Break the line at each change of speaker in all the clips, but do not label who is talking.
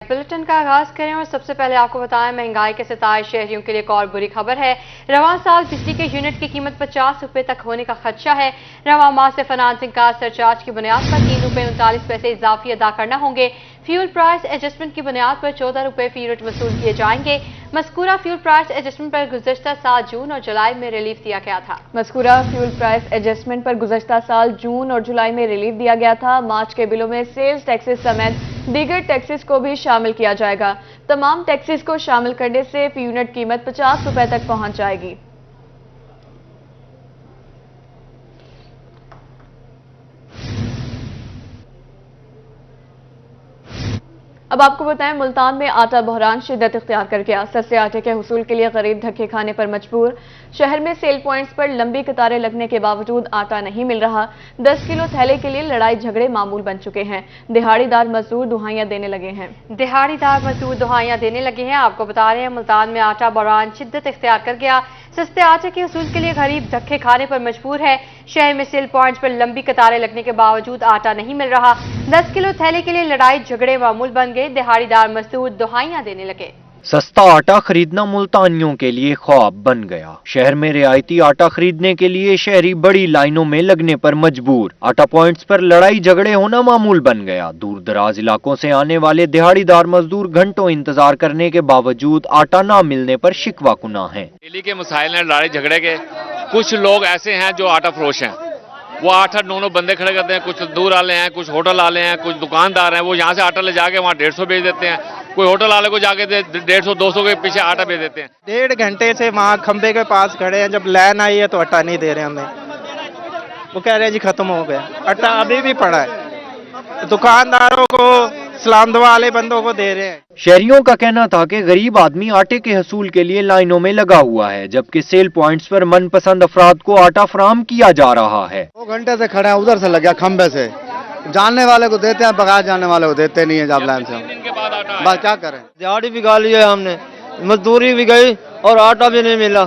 Bulletin का आगाज करें और सबसे पहले आपको बताएं महंगाई के सताए शहरियों के लिए एक और बुरी खबर है। रवां साल बिजली के यूनिट की कीमत 50 रुपए तक होने का खदशा है। रवां माह से फाइनेंसिंग का सरचार्ज की बुनियाद पर 3 रुपए 39 पैसे इजाफी अदा करना होंगे। फ्यूल प्राइस एडजस्टमेंट की बुनियाद पर 14 रुपए फी यूनिट वसूल किए जाएंगे। मस्कूरा फ्यूल प्राइस एडजस्टमेंट पर गुज़श्ता साल जून और जुलाई में रिलीफ दिया गया था।
मस्कूरा फ्यूल प्राइस एडजस्टमेंट पर गुज़श्ता साल जून और जुलाई में रिलीफ दिया गया था। मार्च के बिलों में सेल्स टैक्सेस समेत दीगर टैक्सेस को भी शामिल किया जाएगा। तमाम टैक्सेस को शामिल करने से फी यूनिट कीमत 50 रुपए तक पहुंच जाएगी। अब आपको बताएं, मुल्तान में आटा बहरान शिद्दत इख्तियार कर गया। सस्ते आटे के हुसूल के लिए गरीब धक्के खाने पर मजबूर। शहर में सेल पॉइंट्स पर लंबी कतारें लगने के बावजूद आटा नहीं मिल रहा। 10 किलो थैले के लिए लड़ाई झगड़े मामूल बन चुके हैं। दिहाड़ीदार मजदूर दुहाइयां देने लगे हैं।
आपको बता रहे हैं मुल्तान में आटा बहरान शिद्दत इख्तियार कर गया। सस्ते आटे के हुसूल के लिए गरीब धक्के खाने पर मजबूर है। शहर में सेल पॉइंट्स पर लंबी कतारें लगने के बावजूद आटा नहीं मिल रहा। 10 किलो थैले के लिए लड़ाई झगड़े मामूल बन गए। दिहाड़ीदार मजदूर दुहाइयां देने लगे।
सस्ता आटा खरीदना मुल्तानियों के लिए ख्वाब बन गया। शहर में रियायती आटा खरीदने के लिए शहरी बड़ी लाइनों में लगने पर मजबूर। आटा पॉइंट्स पर लड़ाई झगड़े होना मामूल बन गया। दूर दराज इलाकों से आने वाले दिहाड़ीदार मजदूर घंटों इंतजार करने के बावजूद आटा ना मिलने पर शिकवा कुना है।
डेली के मसाइल हैं लड़ाई झगड़े के। कुछ लोग ऐसे हैं जो आटा फरोश हैं, वो 8-8 9 बंदे खड़े करते हैं। कुछ दूर वाले हैं, कुछ होटल वाले हैं, कुछ दुकानदार हैं, वो यहाँ से आटा ले जाके वहाँ 150 बेच देते हैं। कोई होटल वाले को जाके 150-200 के पीछे आटा बेच देते हैं।
1.5 घंटे से वहाँ खंबे के पास खड़े हैं। जब लाइन आई है तो आटा नहीं दे रहे हमें। वो कह रहे हैं जी खत्म हो गया। आटा अभी भी पड़ा है। दुकानदारों को, सलाम दुआ वाले बंदों को दे रहे हैं।
शहरियों का कहना था कि गरीब आदमी आटे के हसूल के लिए लाइनों में लगा हुआ है, जबकि सेल पॉइंट्स पर मनपसंद अफराद को आटा फराहम किया जा रहा है।
2 घंटे से खड़े हैं, उधर से लग गया खंबे से। जानने वाले को देते हैं, बगैर जानने वाले को देते नहीं है। जब लाइन से बस क्या करें।
दिहाड़ी भी गाली है हमने, मजदूरी भी गई और आटा भी नहीं मिला।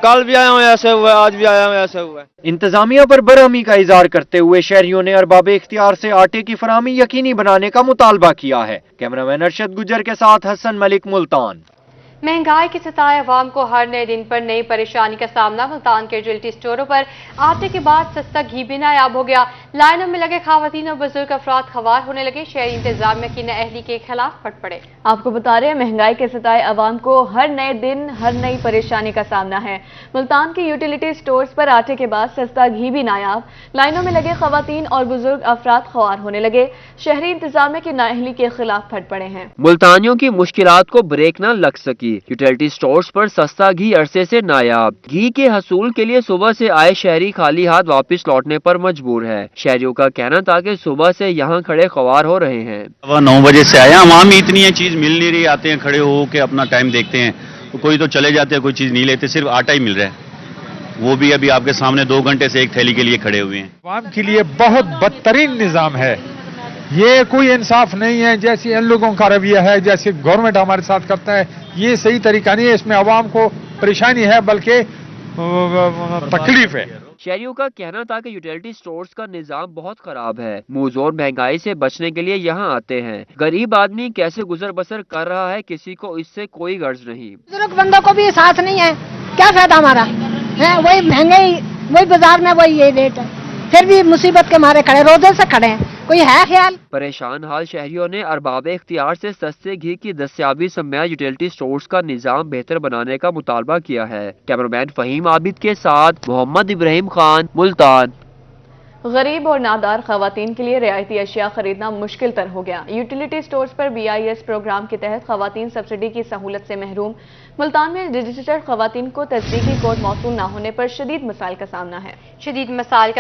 कल भी आया हूँ ऐसे हुआ, आज भी आया हूँ ऐसे हुआ।
इंतजामिया पर बरहमी का इजहार करते हुए शहरियों ने अरबाब इख्तियार से आटे की फराहमी यकीनी बनाने का मुतालबा किया है। कैमरामैन अरशद गुजर के साथ हसन मलिक, मुल्तान।
महंगाई के सताए अवाम को हर नए दिन पर नई परेशानी का सामना। मुल्तान के रियल्टी स्टोरों पर आटे के बाद सस्ता घी भी नायाब हो गया। लाइनों में लगे खवातीन और बुजुर्ग अफराद खवार होने लगे। शहरी इंतजामिया की नाअहली के खिलाफ फट पड़े।
आपको बता रहे हैं, महंगाई के सताए अवाम को हर नए दिन हर नई परेशानी का सामना है। मुल्तान के यूटिलिटी स्टोर्स पर आटे के बाद सस्ता घी भी नायाब। लाइनों में लगे खवातीन और बुजुर्ग अफराद खवार होने लगे। शहरी इंतजामिया की नाअहली के खिलाफ फट पड़े हैं।
मुल्तानियों की मुश्किलात को ब्रेक न लग सकी। यूटिलिटी स्टोर्स पर सस्ता घी अरसे से नायाब। घी के हसूल के लिए सुबह से आए शहरी खाली हाथ वापस लौटने पर मजबूर है। शहरियों का कहना था कि सुबह से यहाँ खड़े खवार हो रहे हैं।
9 बजे से आया, वहाँ इतनी है चीज मिल नहीं रही। आते हैं, खड़े हो के अपना टाइम देखते हैं, तो कोई तो चले जाते हैं, कोई चीज नहीं लेते, सिर्फ आटा ही मिल रहा है। वो भी अभी आपके सामने 2 घंटे से एक थैली के लिए खड़े हुए हैं।
आवाम के लिए बहुत बदतरीन निजाम है। ये कोई इंसाफ नहीं है। जैसे इन लोगों का रवैया है, जैसे गवर्नमेंट हमारे साथ करता है, ये सही तरीका नहीं है। इसमें अवाम को परेशानी है, बल्कि तकलीफ है।
शहरियों का कहना था कि यूटिलिटी स्टोर्स का निजाम बहुत खराब है। मुंहजोर महंगाई से बचने के लिए यहाँ आते हैं। गरीब आदमी कैसे गुजर बसर कर रहा है, किसी को इससे कोई गर्ज नहीं।
बुजुर्ग बंदों को भी साथ नहीं है, क्या फायदा हमारा है। वही महंगाई, वही बाजार में वही ये रेट है, फिर भी मुसीबत के मारे खड़े, रोजे से खड़े हैं, कोई है ख्याल।
परेशान हाल शहरियों ने अरबाब इख्तियार से सस्ते घी की दस्तयाबी समेत यूटिलिटी स्टोर्स का निजाम बेहतर बनाने का मुतालबा किया है। कैमरामैन फहीम आबिद के साथ मोहम्मद इब्राहिम खान, मुल्तान।
गरीब और नादार खवातीन के लिए रियायती अशिया खरीदना मुश्किल तर हो गया। यूटिलिटी स्टोर्स पर BIS प्रोग्राम के तहत खवातीन सब्सिडी की सहूलत से महरूम। मुल्तान में रजिस्टर्ड खवातीन को तस्दीकी कोड मौसूल न होने पर शदीद मसाइल का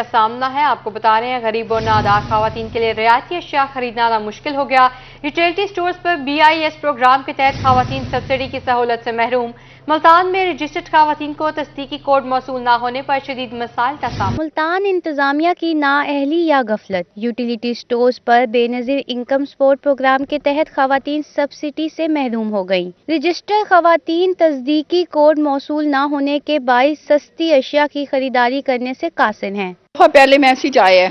सामना है। आपको बता रहे हैं, गरीब और नादार खवातीन के लिए रियायती अशिया खरीदना नामुश्किल हो गया। यूटिलिटी स्टोर्स पर BIS प्रोग्राम के तहत खवातीन सब्सिडी की सहूलत से महरूम। मुल्तान में रजिस्टर्ड खवातीन को तस्दीकी कोड मौसूल न होने पर शदीद मसाइल का सामना।
मुल्तान इंतजामिया की नाअहली या गफलत। यूटिलिटी स्टोर्स पर बेनजीर इनकम सपोर्ट प्रोग्राम के तहत खवातीन सब्सिडी से महरूम हो गयी। रजिस्टर्ड खवातीन तस्दीकी कोड मौसूल न होने के बाइस सस्ती अशिया की खरीदारी करने से कासिर हैं।
पहले मैसेज आया है,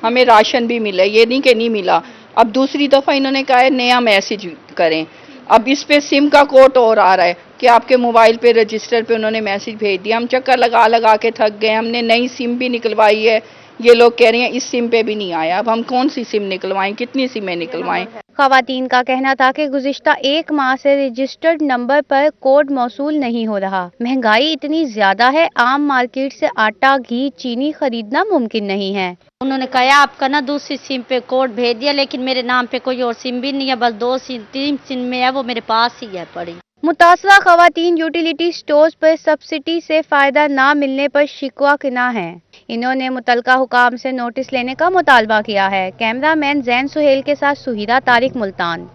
हमें राशन भी मिला, ये नहीं कि नहीं मिला, اب دوسری دفعہ انہوں نے کہا ہے نیا میسج کریں. اب اس پہ سم کا کوڈ اور آ رہا ہے کہ آپ کے موبائل پہ رجسٹر پہ انہوں نے میسج بھیج دیا. ہم چکر لگا لگا کے تھک گئے, ہم نے نئی سم بھی نکلوائی ہے, یہ لوگ کہہ رہے ہیں اس سم پہ بھی نہیں آیا. اب ہم کون سی سم نکلوائیں, کتنی سمیں نکلوائیں؟
خواتین کا کہنا تھا کہ گزشتہ 1 ماہ سے رجسٹرڈ نمبر پر کوڈ موصول نہیں ہو رہا. مہنگائی اتنی زیادہ ہے, عام مارکیٹ سے آٹا, گھی, چینی خریدنا ممکن نہیں ہے.
انہوں نے کہا آپ کا نا دوسری سم پہ کوڈ بھیج دیا, لیکن میرے نام پہ کوئی اور سم بھی نہیں ہے, بس 2 سم 3 سم میں ہے, وہ میرے پاس ہی ہے پڑی.
متاثرہ خواتین یوٹیلیٹی سٹورز پر سبسڈی سے فائدہ نہ ملنے پر شکوہ کناں ہیں. انہوں نے متعلقہ حکام سے نوٹس لینے کا مطالبہ کیا ہے. کیمرہ مین زین سہیل کے ساتھ سہیرہ طارق, ملتان.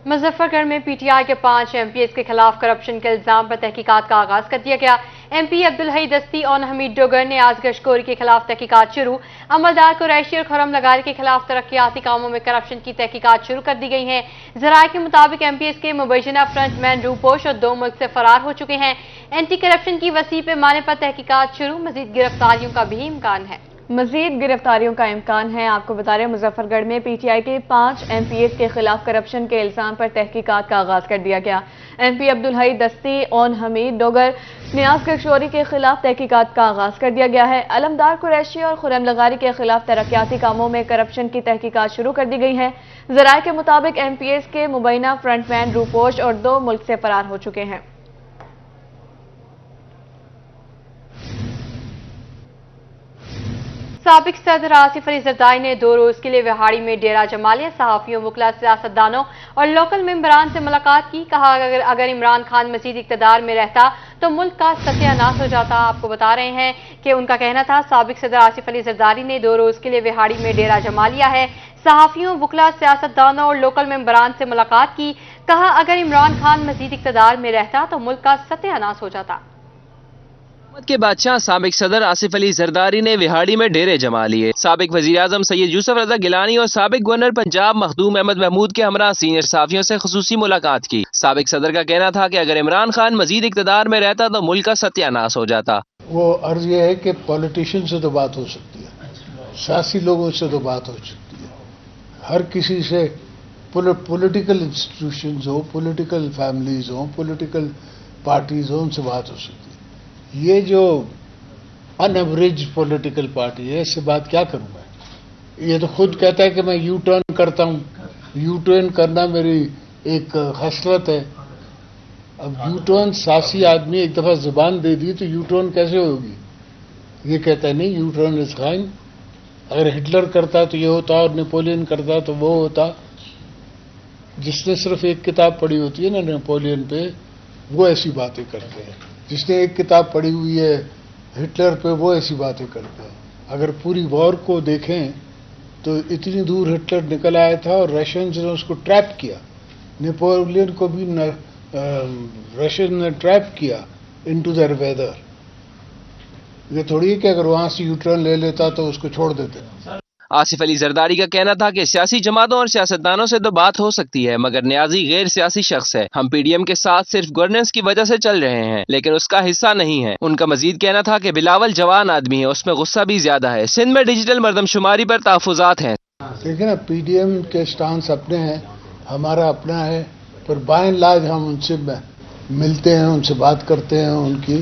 مظفر گڑھ میں پی ٹی آئی کے 5 ایم پی ایس کے خلاف کرپشن کے الزام پر تحقیقات کا آغاز کر دیا گیا. ایم پی عبدالحی دستی اور حمید ڈوگر نے آج گشکوری کے خلاف تحقیقات شروع. عملدار قریشی اور خرم لگاری کے خلاف ترقیاتی کاموں میں کرپشن کی تحقیقات شروع کر دی گئی ہیں. ذرائع کے مطابق ایم پی ایس کے مبینہ فرنٹ مین روپوش اور 2 ملک سے فرار ہو چکے ہیں. اینٹی کرپشن کی وسیع پیمانے پر تحقیقات شروع, مزید گرفتاریوں کا بھی امکان ہے.
مزید گرفتاریوں کا امکان ہے. آپ کو بتا رہے ہیں مظفر گڑھ میں پی ٹی آئی کے 5 ایم پی ایس کے خلاف کرپشن کے الزام پر تحقیقات کا آغاز کر دیا گیا. ایم پی عبدالحی دستی اور حمید ڈوگر نیاز گشوری کے خلاف تحقیقات کا آغاز کر دیا گیا ہے. علمدار قریشی اور خرم لگاری کے خلاف ترقیاتی کاموں میں کرپشن کی تحقیقات شروع کر دی گئی ہیں. ذرائع کے مطابق ایم پی ایس کے مبینہ فرنٹ مین روپوش اور 2 ملک سے فرار ہو چکے ہیں.
سابق صدر آصف علی زرداری نے 2 روز کے لیے وہاڑی میں ڈیرہ جما لیا. صحافیوں, وکلاء, سیاستدانوں اور لوکل ممبران سے ملاقات کی. کہا اگر عمران خان مزید اقتدار میں رہتا تو ملک کا ستیہ ناش ہو جاتا. آپ کو بتا رہے ہیں کہ ان کا کہنا تھا سابق صدر آصف علی زرداری نے 2 روز کے لیے وہاڑی میں ڈیرہ جما لیا ہے. صحافیوں, وکلاء, سیاستدانوں اور لوکل ممبران سے ملاقات کی. کہا اگر عمران خان مزید اقتدار میں رہتا تو ملک کا ستیہ ناش ہو جاتا.
کے بادشاہ سابق صدر آصف علی زرداری نے وہاڑی میں ڈیرے جما لیے. سابق وزیر اعظم سید یوسف رضا گیلانی اور سابق گورنر پنجاب مخدوم احمد محمود کے ہمراہ سینئر صحافیوں سے خصوصی ملاقات کی. سابق صدر کا کہنا تھا کہ اگر عمران خان مزید اقتدار میں رہتا تو ملک کا ستیہ ناش ہو جاتا.
وہ عرض یہ ہے کہ پولیٹیشین سے تو بات ہو سکتی ہے, سیاسی لوگوں سے تو بات ہو سکتی ہے, ہر کسی سے پولیٹیکل انسٹیٹیوشنز ہو, پولیٹیکل فیملیز ہوں, پولیٹیکل پارٹیز ہوں, ان سے بات ہو سکتی ہے. یہ جو ان ایوریج پولیٹیکل پارٹی ہے, اس سے بات کیا کروں میں؟ یہ تو خود کہتا ہے کہ میں یو ٹرن کرتا ہوں. یو ٹرن کرنا میری ایک خصلت ہے. اب یو ٹرن سیاسی آدمی ایک دفعہ زبان دے دی تو یو ٹرن کیسے ہوگی؟ یہ کہتا ہے نہیں یو ٹرن از فائن. اگر ہٹلر کرتا تو یہ ہوتا, اور نیپولین کرتا تو وہ ہوتا. جس نے صرف ایک کتاب پڑھی ہوتی ہے نا نیپولین پہ, وہ ایسی باتیں کرتے ہیں. جس نے ایک کتاب پڑھی ہوئی ہے ہٹلر پہ, وہ ایسی باتیں کرتے ہیں. اگر پوری وار کو دیکھیں تو اتنی دور ہٹلر نکل آیا تھا اور رشینز نے اس کو ٹریپ کیا. نیپولین کو بھی رشین نے ٹریپ کیا انٹو دیئر ویدر. یہ تھوڑی ہے کہ اگر وہاں سے یو ٹرن لے لیتا تو اس کو چھوڑ دیتے.
آصف علی زرداری کا کہنا تھا کہ سیاسی جماعتوں اور سیاستدانوں سے تو بات ہو سکتی ہے, مگر نیازی غیر سیاسی شخص ہے. ہم پی ڈی ایم کے ساتھ صرف گورننس کی وجہ سے چل رہے ہیں, لیکن اس کا حصہ نہیں ہے. ان کا مزید کہنا تھا کہ بلاول جوان آدمی ہے, اس میں غصہ بھی زیادہ ہے. سندھ میں ڈیجیٹل مردم شماری پر تحفظات ہیں.
لیکن پی ڈی ایم کے سٹانس اپنے ہیں, ہمارا اپنا ہے, پر بائی اینڈ لارج ہم ان سے ملتے ہیں, ان سے بات کرتے ہیں. ان کی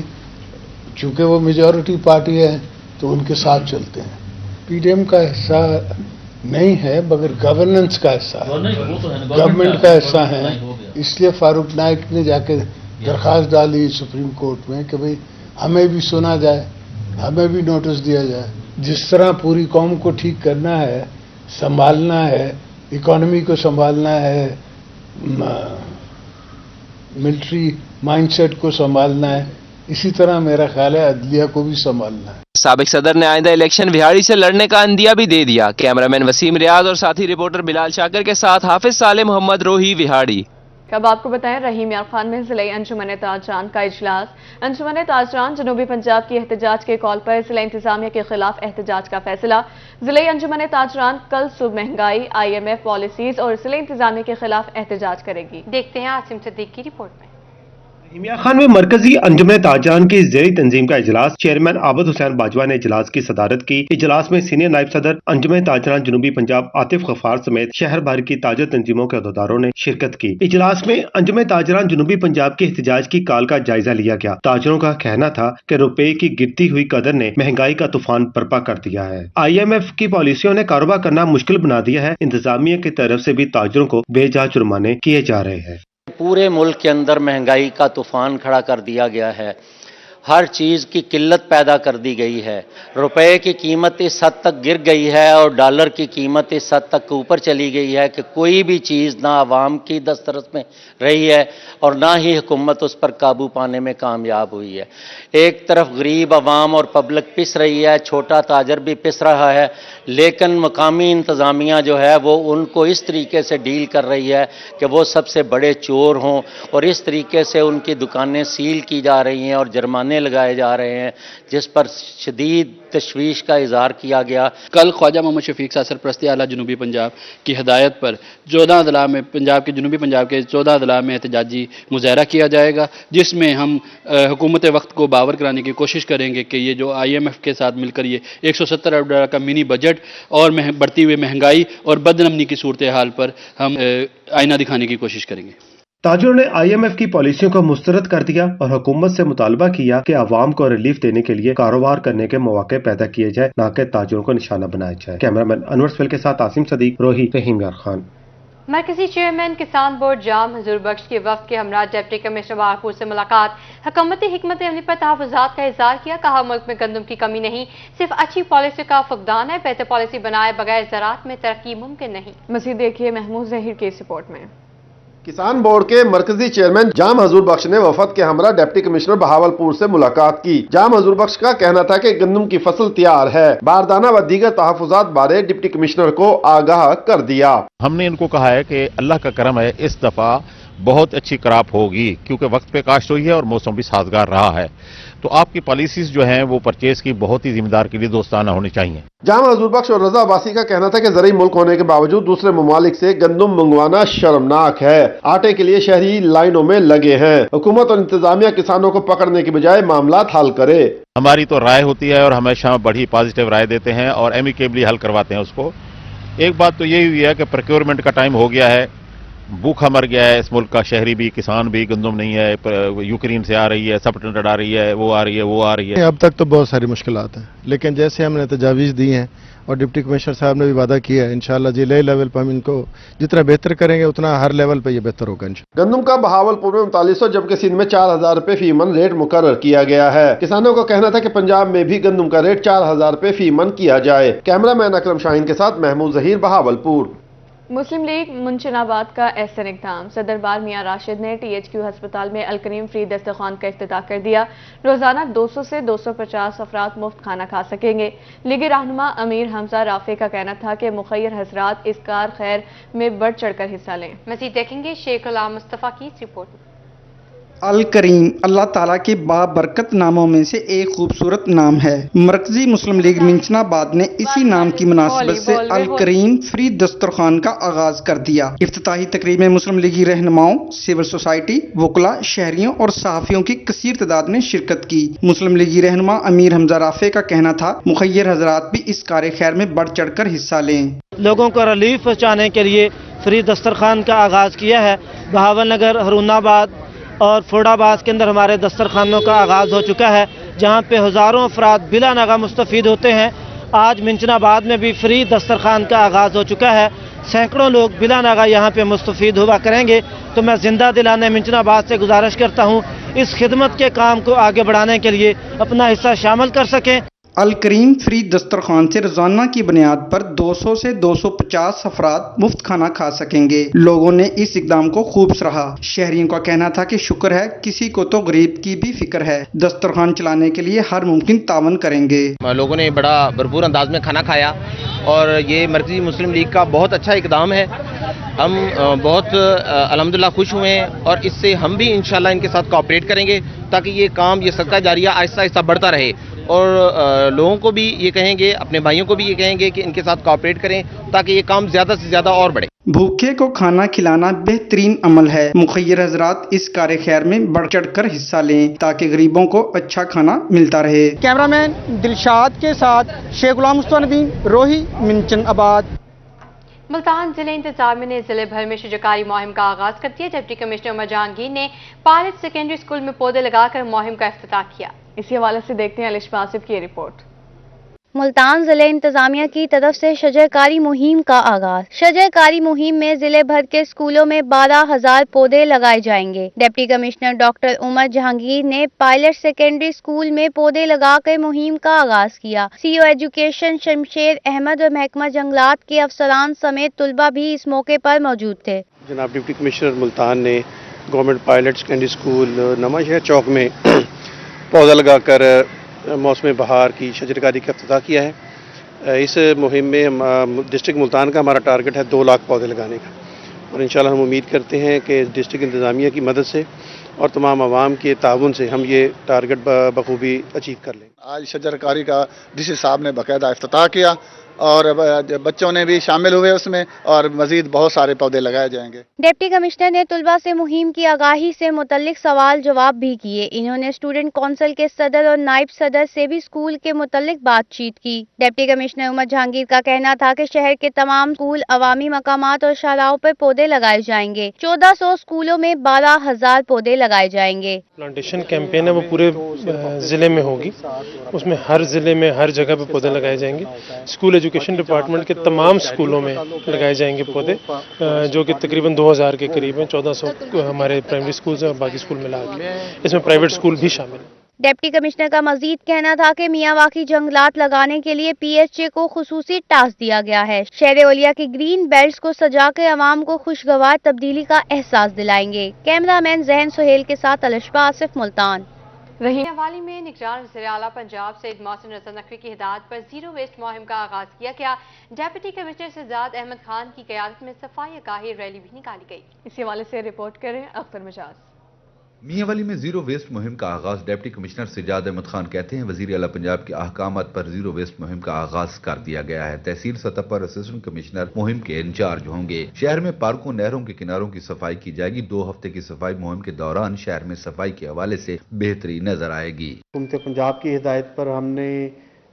چونکہ وہ میجورٹی پارٹی ہے تو ان کے ساتھ چلتے ہیں. پی ڈی ایم کا حصہ نہیں ہے مگر گورننس کا حصہ ہے, گورنمنٹ کا حصہ ہے. اس لیے فاروق نائک نے جا کے درخواست ڈالی سپریم کورٹ میں کہ بھئی ہمیں بھی سنا جائے, ہمیں بھی نوٹس دیا جائے. جس طرح پوری قوم کو ٹھیک کرنا ہے, سنبھالنا ہے, اکانومی کو سنبھالنا ہے, ملٹری مائنڈ سیٹ کو سنبھالنا ہے, اسی طرح میرا خیال ہے عدلیہ کو بھی سنبھالنا ہے.
سابق صدر نے آئندہ الیکشن وہاڑی سے لڑنے کا عندیہ بھی دے دیا. کیمرہ مین وسیم ریاض اور ساتھی رپورٹر بلال شاکر کے ساتھ حافظ صالح محمد روحی, وہاڑی.
اب آپ کو بتائیں رحیم یار خان میں ضلعی انجمن تاجران کا اجلاس. انجمن تاجران جنوبی پنجاب کی احتجاج کے کال پر ضلع انتظامیہ کے خلاف احتجاج کا فیصلہ. ضلعی انجمن تاجران کل صبح مہنگائی, IMF پالیسیز اور ضلع انتظامیہ کے خلاف احتجاج کرے گی.
دیکھتے ہیں عاصم صدیق کی رپورٹ میں.
हिमिया खान में मरकजी अंजुमन ताजरान की ज़ेरी तंजीम का इजलास, चेयरमैन आबद हुसैन बाजवा ने इजलास की सदारत की। इजलास में सीनियर नायब सदर अंजुमन ताजरान जनूबी पंजाब आतिफ गफ्फार समेत शहर भर की ताजर तंजीमों के अहदेदारों ने शिरकत की। इजलास में अंजुमन ताजरान जनूबी पंजाब के एहतजाज की काल का जायजा लिया गया। ताजरों का कहना था कि रुपए की गिरती हुई कदर ने महंगाई का तूफान बर्पा कर दिया है। IMF की पॉलिसियों ने कारोबार करना मुश्किल बना दिया है। इंतजामिया की तरफ से भी ताजरों को बेजा जुर्माने किए जा रहे हैं।
पूरे मुल्क के अंदर महंगाई का तूफान खड़ा कर दिया गया है। हर चीज़ की किल्लत पैदा कर दी गई है। रुपए की कीमत इस हद तक गिर गई है और डॉलर की कीमत इस हद तक ऊपर चली गई है कि कोई भी चीज़ ना आवाम की दस्तरस में रही है और ना ही हुकूमत उस पर काबू पाने में कामयाब हुई है। एक तरफ गरीब आवाम और पब्लिक पिस रही है, छोटा ताजर भी पिस रहा है, लेकिन मकामी इंतज़ामिया जो है वो उनको इस तरीके से डील कर रही है कि वो सबसे बड़े चोर हों और इस तरीके से उनकी दुकानें सील की जा रही हैं और जुर्माने लगाए जा रहे हैं, जिस पर शदीद तशवीश का इजहार किया गया।
कल ख्वाजा मोहम्मद शफीक साहब सरपरस्ती आला जनूबी पंजाब की हदायत पर 14 अदला में पंजाब के जनूबी पंजाब के 14 अदला में एहतजाजी मुजाहरा किया जाएगा, जिसमें हम हुकूमत वक्त को बावर कराने की कोशिश करेंगे कि ये जो IMF के साथ मिलकर ये 170 अरब डॉलर का मिनी बजट और बढ़ती हुई महंगाई और बदअमनी की सूरत हाल पर हम आईना दिखाने की कोशिश करेंगे।
ताजरों ने IMF की पॉलिसियों को मुस्तरद कर दिया और हुकूमत से मुतालबा किया कि आवाम को रिलीफ देने के लिए कारोबार करने के मौके पैदा किए जाए, न कि ताजरों को निशाना बनाया जाए। कैमरामैन अनवर सफेल के साथ आसिम सदीक, रोही, रहीम यार खान।
मरकजी चेयरमैन किसान बोर्ड जाम हजूर बख्श के वफ्द के हमरा डिप्टी कमिश्नर बहावलपुर से मुलाकात, हुकूमती हिकमत अमली पर तहफ़्फ़ुज़ात का इज़हार किया। कहा मुल्क में गंदम की कमी नहीं, सिर्फ अच्छी पॉलिसी का फुकदान है। बेहतर पॉलिसी बनाए बगैर ज़राअत में तरक्की मुमकिन नहीं।
मज़ीद देखिए महमूद ज़हीर की इस रिपोर्ट में।
किसान बोर्ड के मरकजी चेयरमैन जाम हजूर बख्श ने वफद के हमरा डिप्टी कमिश्नर बहावलपुर से मुलाकात की। जाम हजूर बख्श का कहना था कि गंदम की फसल तैयार है। बारदाना व दीगर तहफ़्फ़ुज़ात बारे डिप्टी कमिश्नर को आगाह कर दिया।
हमने इनको कहा है कि अल्लाह का करम है, इस दफा बहुत अच्छी क्रॉप होगी क्योंकि वक्त पे काश्त हुई है और मौसम भी साजगार रहा है। तो आपकी पॉलिसीज जो हैं वो परचेज की बहुत ही जिम्मेदार के लिए दोस्ताना होनी चाहिए।
जाम हजूर बख्श और रजा अब्बासी का कहना था कि ज़रूरी मुल्क होने के बावजूद दूसरे ममालिक से गंदम मंगवाना शर्मनाक है। आटे के लिए शहरी लाइनों में लगे हैं। हुकूमत और इंतजामिया किसानों को पकड़ने के बजाय मामला हल करे।
हमारी तो राय होती है और हमेशा बड़ी पॉजिटिव राय देते हैं और एमिकेबली हल करवाते हैं उसको। एक बात तो यही हुई है कि प्रोक्योरमेंट का टाइम हो गया है, भूखा मर गया है इस मुल्क का शहरी भी, किसान भी। गंदम नहीं है, यूक्रेन से आ रही है, सबटेंडेड आ रही है, वो आ रही है, वो आ रही है।
अब तक तो बहुत सारी मुश्किलात हैं, लेकिन जैसे हमने तजावीज़ दी हैं और डिप्टी कमिश्नर साहब ने भी वादा किया है, इंशाल्लाह जिले लेवल पर हम इनको जितना बेहतर करेंगे उतना हर लेवल पर ये बेहतर होगा।
गंदम का बहावलपुर में 3900 जबकि सिंध में 4000 रुपए फी मन रेट मुकर्रर किया गया है। किसानों का कहना था कि पंजाब में भी गंदम का रेट 4000 रुपए फी मन किया जाए। कैमरामैन अकरम शाहीन के साथ महमूद ज़हीर, बहावलपुर।
मुस्लिम लीग मुंशनाबाद का एहसन इक़दाम, सदर बार मियां राशिद ने THQ हस्पताल में अलकरीम फ्री दस्तरखान का इफ्तिताह कर दिया। रोजाना 200 से 250 अफराद मुफ्त खाना खा सकेंगे। लीगी रहनुमा अमीर हमजा राफे का कहना था कि मुखय्यर हजरात इस कार खैर में बढ़ चढ़कर हिस्सा लें।
मज़ीद देखेंगे शेख गुलाम मुस्तफ़ा की इस रिपोर्ट में।
अल करीम अल्लाह ताला के बाबरकत नामों में से एक खूबसूरत नाम है। मरकजी मुस्लिम लीग मिंशनाबाद ने इसी नाम की मुनासिबत से अल करीम फ्री दस्तरखान का आगाज कर दिया। इफ्तिताही तकरीब में मुस्लिम लीगी रहनुमाओं, सिविल सोसाइटी, वकला, शहरियों और सहाफियों की कसीर तादाद ने शिरकत की। मुस्लिम लीगी रहनुमा अमीर हमजा राफे का कहना था मुखय्यर हजरात भी इस कार खैर में बढ़ चढ़ कर हिस्सा लें।
लोगों को रिलीफ पहुँचाने के लिए फ्री दस्तरखान का आगाज किया है। बहावल नगर, हरूनाबाद और फुर्डाबाद के अंदर हमारे दस्तरखानों का आगाज़ हो चुका है, जहां पे हज़ारों अफराद बिला नागा मुस्तफ़ीद होते हैं। आज मिंशनाबाद में भी फ्री दस्तरखान का आगाज़ हो चुका है। सैकड़ों लोग बिला नागा यहाँ पे मुस्तफ़ीद हुआ करेंगे। तो मैं जिंदा दिलाने मिंशनाबाद से गुजारिश करता हूँ इस खिदमत के काम को आगे बढ़ाने के लिए अपना हिस्सा शामिल कर सकें।
अल करीम फ्री दस्तरखान से रोजाना की बुनियाद पर 200 से 250 अफराद मुफ्त खाना खा सकेंगे। लोगों ने इस इकदाम को खूब सराहा। शहरियों का कहना था कि शुक्र है, किसी को तो गरीब की भी फिक्र है। दस्तरखान चलाने के लिए हर मुमकिन तावन करेंगे।
लोगों ने बड़ा भरपूर अंदाज में खाना खाया और ये मरकजी मुस्लिम लीग का बहुत अच्छा इकदाम है। हम बहुत अल्हम्दुलिल्लाह खुश हुए हैं और इससे हम भी इंशाल्लाह इनके साथ कोऑपरेट करेंगे ताकि ये काम, ये सदका जारिया आहिस्ता आहिस्ता बढ़ता रहे اور لوگوں کو بھی یہ کہیں گے, اپنے بھائیوں کو بھی یہ کہیں گے کہ ان کے ساتھ کوآپریٹ کریں تاکہ یہ کام زیادہ سے زیادہ اور بڑھے.
بھوکے کو کھانا کھلانا بہترین عمل ہے. مخیر حضرات اس کار خیر میں بڑھ چڑھ کر حصہ لیں تاکہ غریبوں کو اچھا کھانا ملتا رہے. کیمرہ مین دلشاد کے ساتھ شیخ غلام مصطفیٰ ندیم, روہی, منچن آباد.
ملتان ضلع انتظامیہ نے ضلع بھر میں شجرکاری مہم کا آغاز کر دیا. ڈپٹی کمشنر عمر جہانگیر نے پائلٹ سیکنڈری اسکول میں پودے لگا کر مہم کا افتتاح کیا.
اسی حوالے سے دیکھتے ہیں الشفا آصف کی رپورٹ.
ملتان ضلع انتظامیہ کی طرف سے شجرکاری مہم کا آغاز. شجرکاری مہم میں ضلع بھر کے اسکولوں میں 12,000 پودے لگائے جائیں گے. ڈپٹی کمشنر ڈاکٹر عمر جہانگیر نے پائلٹ سیکنڈری اسکول میں پودے لگا کر مہم کا آغاز کیا. سی او ایجوکیشن شمشیر احمد اور محکمہ جنگلات کے افسران سمیت طلبہ بھی اس موقع پر موجود تھے.
جناب ڈپٹی کمشنر ملتان نے گورنمنٹ پائلٹ سیکنڈری اسکول نواں شہر چوک میں پودا لگا کر موسم بہار کی شجرکاری کا افتتاح کیا ہے. اس مہم میں ڈسٹرکٹ ملتان کا ہمارا ٹارگٹ ہے 2 لاکھ پودے لگانے کا, اور انشاءاللہ ہم امید کرتے ہیں کہ ڈسٹرکٹ انتظامیہ کی مدد سے اور تمام عوام کے تعاون سے ہم یہ ٹارگٹ بخوبی اچیو کر لیں.
آج شجرکاری کا ڈی سی صاحب نے باقاعدہ افتتاح کیا اور بچوں نے بھی شامل ہوئے اس میں, اور مزید بہت سارے پودے لگائے جائیں گے.
ڈپٹی کمشنر نے طلبہ سے مہم کی آگاہی سے متعلق سوال جواب بھی کیے. انہوں نے اسٹوڈنٹ کونسل کے صدر اور نائب صدر سے بھی اسکول کے متعلق بات چیت کی. ڈپٹی کمشنر عمر جہانگیر کا کہنا تھا کہ شہر کے تمام اسکول, عوامی مقامات اور شاہراہوں پر پودے لگائے جائیں گے. 1400 اسکولوں میں 12,000 پودے لگائے جائیں گے.
پلانٹیشن کیمپین ہے وہ پورے ضلع میں ہوگی. اس میں ہر ضلع میں ہر جگہ پہ پودے لگائے جائیں گے. اسکول ایجوکیشن ڈپارٹمنٹ کے تمام اسکولوں میں لگائے جائیں گے پودے, جو کہ تقریباً 2,000 کے قریب ہیں. 1400 ہمارے پرائمری اسکولز ہیں اور باقی اسکول ملا کے اس میں پرائیویٹ اسکول بھی شامل ہیں.
ڈپٹی کمشنر کا مزید کہنا تھا کہ میاں واقعی جنگلات لگانے کے لیے پی ایچ اے کو خصوصی ٹاسک دیا گیا ہے. شہر اولیا کی گرین بیلٹس کو سجا کے عوام کو خوشگوار تبدیلی کا احساس دلائیں گے. کیمرہ مین ذہن سہیل کے ساتھ الشفا آصف, ملتان.
حوالی میں نگران وزیر اعلیٰ پنجاب سید محسن رضا نقوی کی ہدایت پر زیرو ویسٹ مہم کا آغاز کیا گیا. ڈپٹی کمشنر شہزاد احمد خان کی قیادت میں صفائی آگاہی ریلی بھی نکالی گئی.
اسی حوالے سے رپورٹ کریں اختر مجاز.
میاں والی میں زیرو ویسٹ مہم کا آغاز. ڈپٹی کمشنر سجاد احمد خان کہتے ہیں وزیر اعلیٰ پنجاب کے احکامات پر زیرو ویسٹ مہم کا آغاز کر دیا گیا ہے. تحصیل سطح پر اسسٹنٹ کمشنر مہم کے انچارج ہوں گے. شہر میں پارکوں, نہروں کے کناروں کی صفائی کی جائے گی. 2 ہفتے کی صفائی مہم کے دوران شہر میں صفائی کے حوالے سے بہتری نظر آئے گی.
حکومت پنجاب کی ہدایت پر ہم نے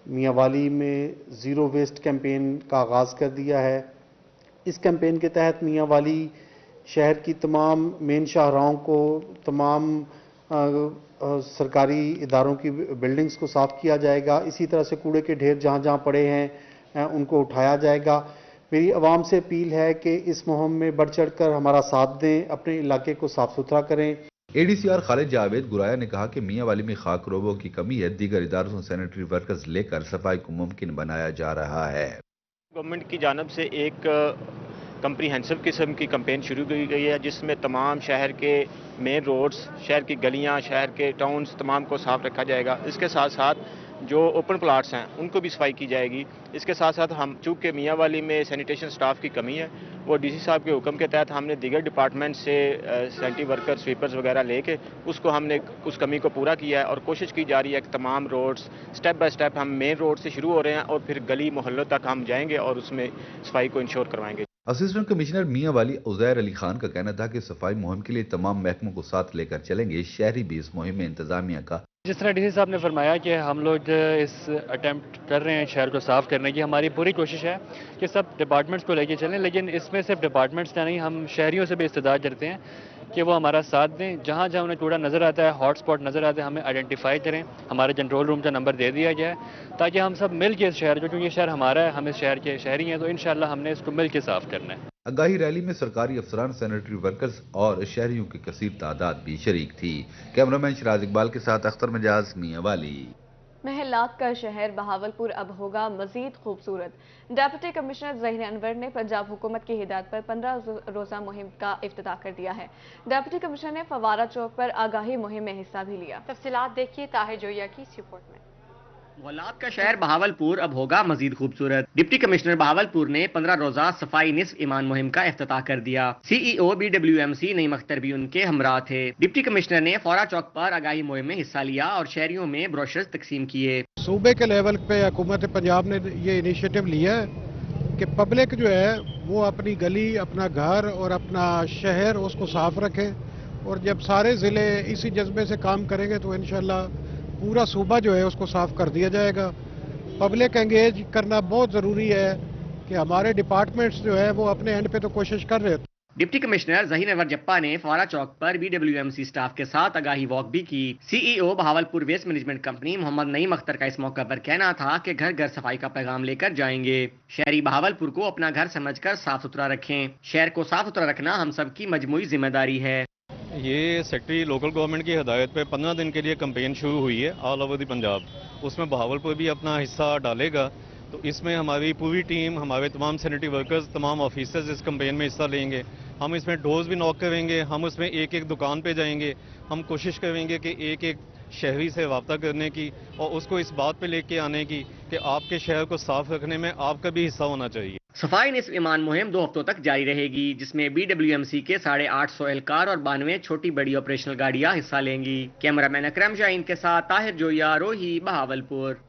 میاں والی میں زیرو ویسٹ کیمپین کا آغاز کر دیا ہے. اس کیمپین کے تحت میاں والی شہر کی تمام مین شاہراہوں کو, تمام سرکاری اداروں کی بلڈنگز کو صاف کیا جائے گا. اسی طرح سے کوڑے کے ڈھیر جہاں جہاں پڑے ہیں ان کو اٹھایا جائے گا. میری عوام سے اپیل ہے کہ اس مہم میں بڑھ چڑھ کر ہمارا ساتھ دیں, اپنے علاقے کو صاف ستھرا کریں.
اے ڈی سی آر خالد جاوید گرایا نے کہا کہ میاں والی میں خاک روبوں کی کمی ہے. دیگر اداروں سے سینیٹری ورکرز لے کر صفائی کو ممکن بنایا جا رہا ہے.
گورنمنٹ کی جانب سے ایک کمپریہنسو قسم کی کمپین شروع کی گئی ہے جس میں تمام شہر کے مین روڈز, شہر کی گلیاں, شہر کے ٹاؤنز تمام کو صاف رکھا جائے گا. اس کے ساتھ ساتھ جو اوپن پلاٹس ہیں ان کو بھی صفائی کی جائے گی. اس کے ساتھ ساتھ ہم چونکہ میاں والی میں سینیٹیشن سٹاف کی کمی ہے, وہ ڈی سی صاحب کے حکم کے تحت ہم نے دیگر ڈپارٹمنٹ سے سینٹری ورکر, سویپرز وغیرہ لے کے اس کو ہم نے اس کمی کو پورا کیا ہے, اور کوشش کی جا رہی ہے کہ تمام روڈز سٹیپ بائی سٹیپ ہم مین روڈ سے شروع ہو رہے ہیں اور پھر گلی محلوں تک ہم جائیں گے اور اس میں صفائی کو انشور کروائیں گے.
اسسٹنٹ کمشنر میاں والی عزیر علی خان کا کہنا تھا کہ صفائی مہم کے لیے تمام محکموں کو ساتھ لے کر چلیں گے. شہری بھی اس مہم میں انتظامیہ کا
جس طرح ڈی سی صاحب نے فرمایا کہ ہم لوگ اس اٹیمپٹ کر رہے ہیں شہر کو صاف کرنے کی, ہماری پوری کوشش ہے کہ سب ڈپارٹمنٹس کو لے کے چلیں, لیکن اس میں صرف ڈپارٹمنٹس کا نہیں, ہم شہریوں سے بھی استدعا کرتے ہیں کہ وہ ہمارا ساتھ دیں. جہاں جہاں انہیں کوڑا نظر آتا ہے, ہاٹ اسپاٹ نظر آتا ہے, ہمیں آئیڈینٹیفائی کریں. ہمارے کنٹرول روم کا نمبر دے دیا گیا ہے تاکہ ہم سب مل کے اس شہر کو, کیونکہ یہ شہر ہمارا ہے, ہم اس شہر کے شہری ہیں, تو انشاءاللہ ہم نے اس کو مل کے صاف کرنا ہے.
آگاہی ریلی میں سرکاری افسران, سینیٹری ورکرز اور شہریوں کی کثیر تعداد بھی شریک تھی. کیمرامین شراز اقبال کے ساتھ اختر مجاز, میاں والی.
محلات کا شہر بہاولپور اب ہوگا مزید خوبصورت. ڈپٹی کمشنر ظہیر انور نے پنجاب حکومت کی ہدایت پر 15 روزہ مہم کا افتتاح کر دیا ہے. ڈپٹی کمشنر نے فوارہ چوک پر آگاہی مہم میں حصہ بھی لیا.
تفصیلات دیکھیے طاہر جویا کی اس رپورٹ میں.
मुगलात का शहर बहावलपुर अब होगा मजीद खूबसूरत। डिप्टी कमिश्नर बहावलपुर ने 15 रोजा सफाई निस्फ ईमान मुहिम का इफ्तिताह कर दिया। CEO BWMC नईम अख्तर भी उनके हमरा थे। डिप्टी कमिश्नर ने फौरा चौक पर आगाही मुहिम में हिस्सा लिया और शहरियों में ब्रोशर्स तकसीम किए।
सूबे के लेवल पे हुकूमत पंजाब ने ये इनिशिएटिव लिया है कि पब्लिक जो है वो अपनी गली, अपना घर और अपना शहर उसको साफ रखे, और जब सारे ज़िले इसी जज्बे से काम करेंगे तो इंशाल्लाह पूरा सूबा जो है उसको साफ कर दिया जाएगा। पब्लिक एंगेज करना बहुत ज़रूरी है कि हमारे डिपार्टमेंट्स जो है वो अपने एंड पे तो कोशिश कर रहे थे।
डिप्टी कमिश्नर ज़हीर अनवर जप्पा ने फौरा चौक पर BWMC स्टाफ के साथ आगाही वॉक भी की। CEO Bahawalpur waste management company Mohammad Naeem Akhtar का इस मौके पर कहना था कि घर घर सफाई का पैगाम लेकर जाएंगे। शहरी बहावलपुर को अपना घर समझकर साफ सुथरा रखें। शहर को साफ सुथरा रखना हम सब की मजमूई जिम्मेदारी है।
ये सेक्रेटरी लोकल गवर्नमेंट की हदायत पे 15 दिन के लिए कैंपेन शुरू हुई है ऑल ओवर द पंजाब। उसमें बहावलपुर भी अपना हिस्सा डालेगा। तो इसमें हमारी पूरी टीम, हमारे तमाम सैनिटरी वर्कर्स, तमाम ऑफिसर्स इस कैंपेन में हिस्सा लेंगे। हम इसमें डोर्स भी नॉक करेंगे, हम उसमें एक एक दुकान पे जाएंगे। हम कोशिश करेंगे कि एक एक शहरी से रब्ता करने की और उसको इस बात पे लेके आने की कि आपके शहर को साफ रखने में आपका भी हिस्सा होना चाहिए।
सफाई निस्फ ईमान मुहिम 2 हफ्तों तक जारी रहेगी, जिसमें BWMC के 850 एहलकार और 92 छोटी बड़ी ऑपरेशनल गाड़ियां हिस्सा लेंगी। कैमरामैन अकरम शाहीन के साथ ताहिर जोया, रोही, बहावलपुर।